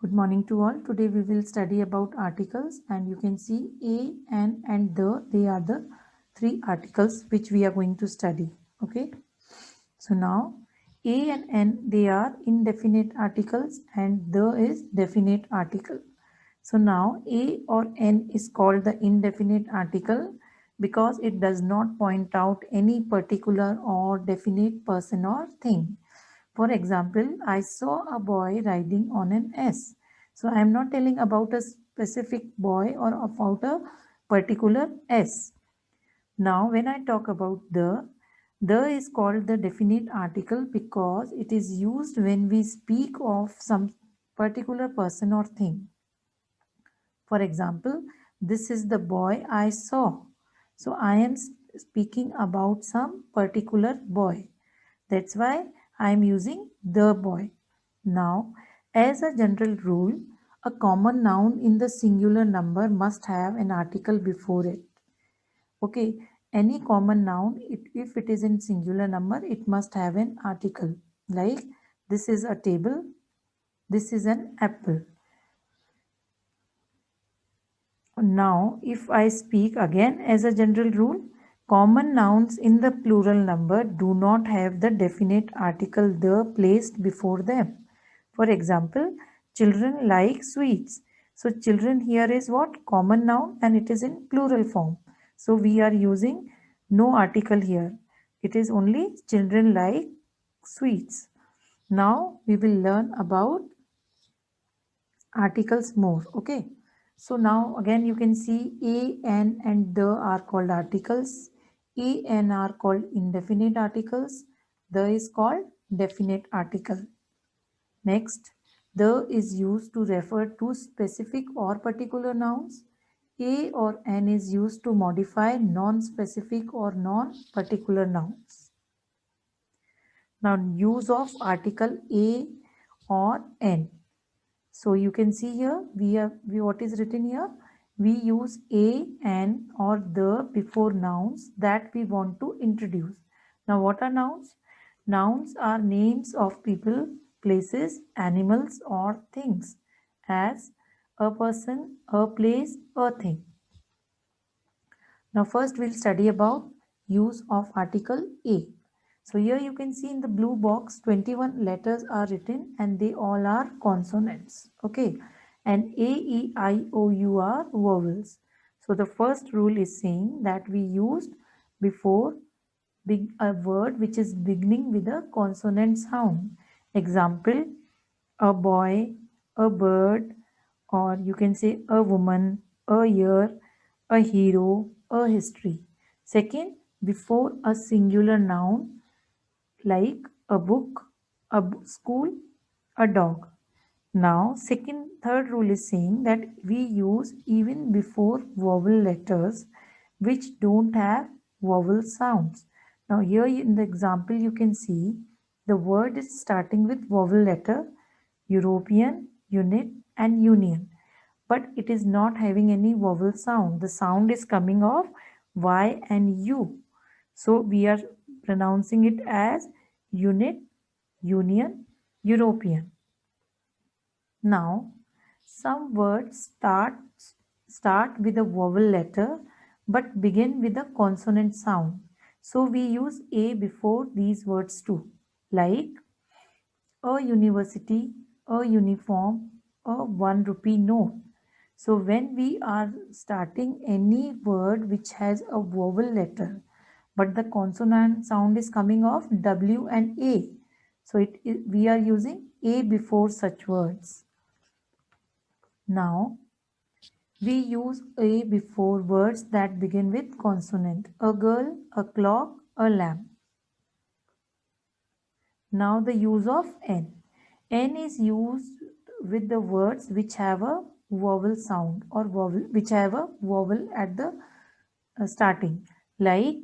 Good morning to all. Today we will study about articles, and you can see a, an and the. They are the three articles which we are going to study. Okay. So now a and n, they are indefinite articles and the is definite article. So now a or n is called the indefinite article because it does not point out any particular or definite person or thing. For example, I saw a boy riding on an S. So I am not telling about a specific boy or about a particular S. Now, when I talk about the is called the definite article because it is used when we speak of some particular person or thing. For example, this is the boy I saw. So I am speaking about some particular boy. That's why I am using the boy. Now, as a general rule, a common noun in the singular number must have an article before it. Okay, any common noun, if it is in singular number, it must have an article. Like this is a table, this is an apple. Now, if I speak again as a general rule, common nouns in the plural number do not have the definite article the placed before them. For example, children like sweets. So, children here is what? Common noun and it is in plural form. So, we are using no article here. It is only children like sweets. Now, we will learn about articles more. Okay. So now again you can see a, an and the are called articles. A, n are called indefinite articles. The is called definite article. Next, the is used to refer to specific or particular nouns. A or n is used to modify non-specific or non-particular nouns. Now use of article a or n. So you can see here what is written here. We use a, an or the before nouns that we want to introduce. Now what are nouns? Nouns are names of people, places, animals or things as a person, a place, a thing. Now first we'll study about use of article a. So here you can see in the blue box 21 letters are written and they all are consonants. Okay. And A, E, I, O, U are vowels. So the first rule is saying that we used before a word which is beginning with a consonant sound. Example, a boy, a bird, or you can say a woman, a year, a hero, a history. Second, before a singular noun like a book, school, a dog. Now, third rule is saying that we use even before vowel letters which don't have vowel sounds. Now, here in the example, you can see the word is starting with vowel letter European, unit, and union, but it is not having any vowel sound. The sound is coming off Y and U. So, we are pronouncing it as unit, union, European. Now, some words start with a vowel letter but begin with a consonant sound. So we use a before these words too, like a university, a uniform, a 1 rupee note. So when we are starting any word which has a vowel letter, but the consonant sound is coming off W and A. So we are using A before such words. Now, we use a before words that begin with consonant. A girl, a clock, a lamp. Now the use of n. N is used with the words which have a vowel sound or vowel which have a vowel at the starting. Like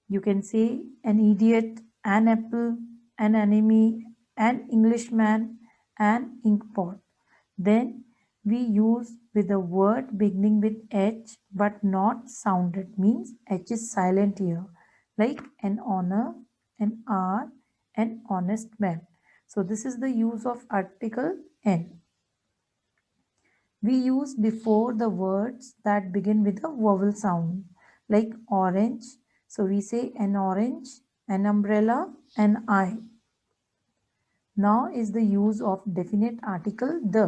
you can say an idiot, an apple, an enemy, an Englishman, an inkpot. Then we use with a word beginning with H but not sounded, means H is silent here, like an honor, an R, an honest man. So this is the use of article N. We use before the words that begin with a vowel sound, like orange. So we say an orange, an umbrella, an eye. Now is the use of definite article the.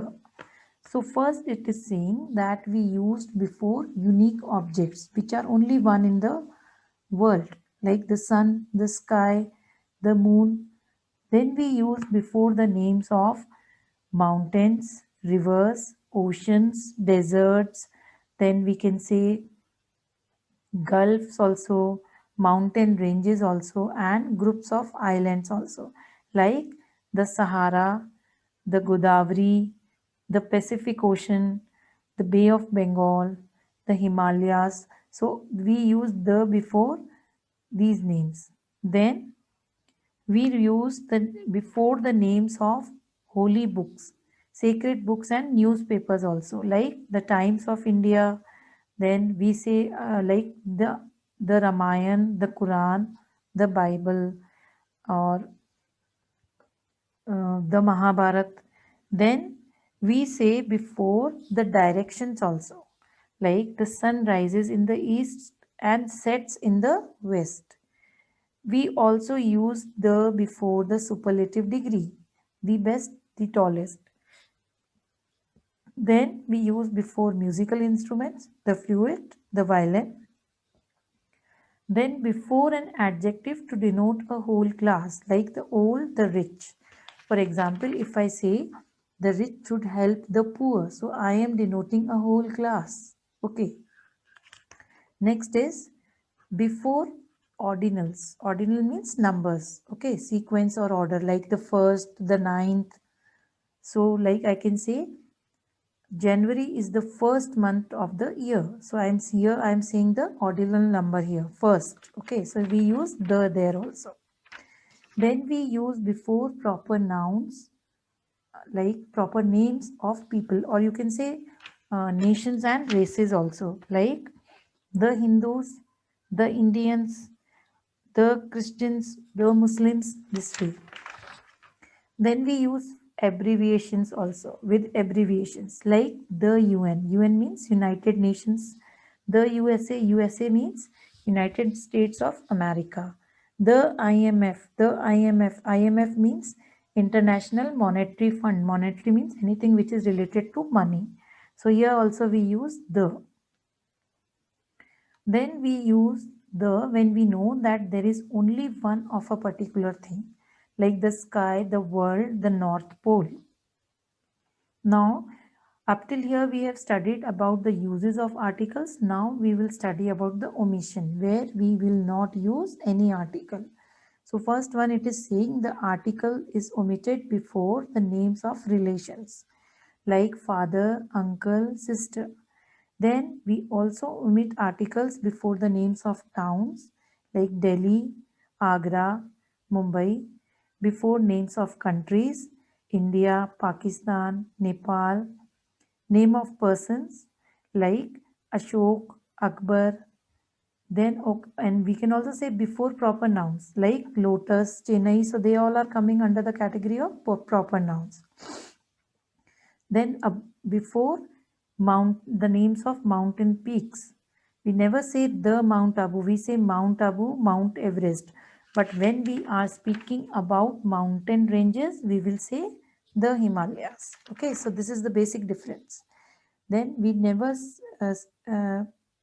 So first it is saying that we used before unique objects which are only one in the world, like the sun, the sky, the moon. Then we use before the names of mountains, rivers, oceans, deserts. Then we can say gulfs also, mountain ranges also, and groups of islands also, like the Sahara, the Godavari, the Pacific Ocean, the Bay of Bengal, the Himalayas. So we use the before these names. Then we use the before the names of holy books, sacred books, and newspapers also, like the Times of India. Then we say like the Ramayan, the Quran, the Bible, or the Mahabharat. Then we say before the directions also, like the sun rises in the east and sets in the west. We also use the before the superlative degree, the best, the tallest. Then we use before musical instruments, the flute, the violin. Then before an adjective to denote a whole class, like the old, the rich. For example, if I say the rich should help the poor, so I am denoting a whole class. Okay. Next is before ordinals. Ordinal means numbers. Okay, sequence or order, like the first, the ninth. So, like I can say, January is the first month of the year. So I'm saying the ordinal number here first. Okay, so we use the there also. Then we use before proper nouns, like proper names of people, or you can say nations and races also, like the Hindus, the Indians, the Christians, the Muslims, this way. Then we use abbreviations also, with abbreviations like the UN. UN means United Nations. The USA. USA means United States of America. The IMF. The IMF. IMF means International Monetary Fund. Monetary means anything which is related to money. So here also we use the. Then we use the when we know that there is only one of a particular thing, like the sky, the world, the North Pole. Now, up till here we have studied about the uses of articles. Now we will study about the omission, where we will not use any article. So first one, it is saying the article is omitted before the names of relations, like father, uncle, sister. Then we also omit articles before the names of towns, like Delhi, Agra, Mumbai, before names of countries, India, Pakistan, Nepal, name of persons like Ashok, Akbar. Then and we can also say before proper nouns like Lotus, Chennai. So they all are coming under the category of proper nouns. Then before the names of mountain peaks, we never say the Mount Abu, we say Mount Abu, Mount Everest. But when we are speaking about mountain ranges, we will say the Himalayas. Okay, so this is the basic difference. Then we never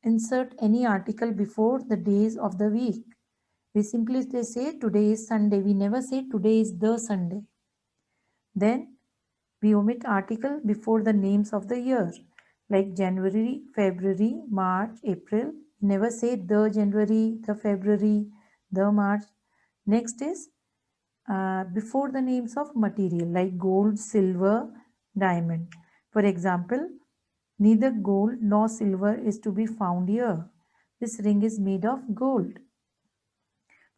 insert any article before the days of the week. We simply say today is Sunday. We never say today is the Sunday. Then we omit article before the names of the year, like January, February, March, April. Never say the January, the February, the March. Next is before the names of material, like gold, silver, diamond. For example, neither gold nor silver is to be found here. This ring is made of gold.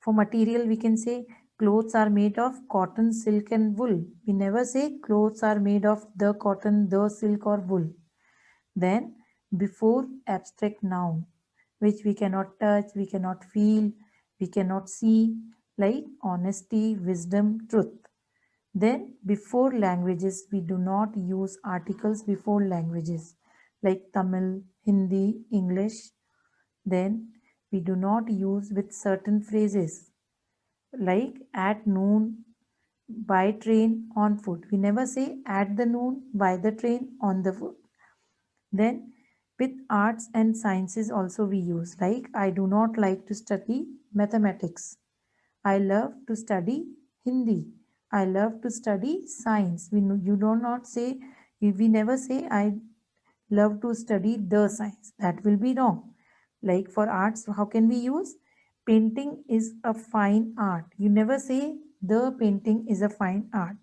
For material, we can say clothes are made of cotton, silk, and wool. We never say clothes are made of the cotton, the silk, or wool. Then, before abstract noun, which we cannot touch, we cannot feel, we cannot see, like honesty, wisdom, truth. Then before languages, we do not use articles before languages like Tamil, Hindi, English. Then we do not use with certain phrases like at noon, by train, on foot. We never say at the noon, by the train, on the foot. Then with arts and sciences also we use like I do not like to study mathematics. I love to study Hindi. I love to study science. You do not say, we never say I love to study the science. That will be wrong. Like for arts, how can we use? Painting is a fine art. You never say the painting is a fine art.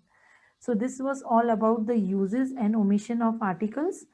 So this was all about the uses and omission of articles.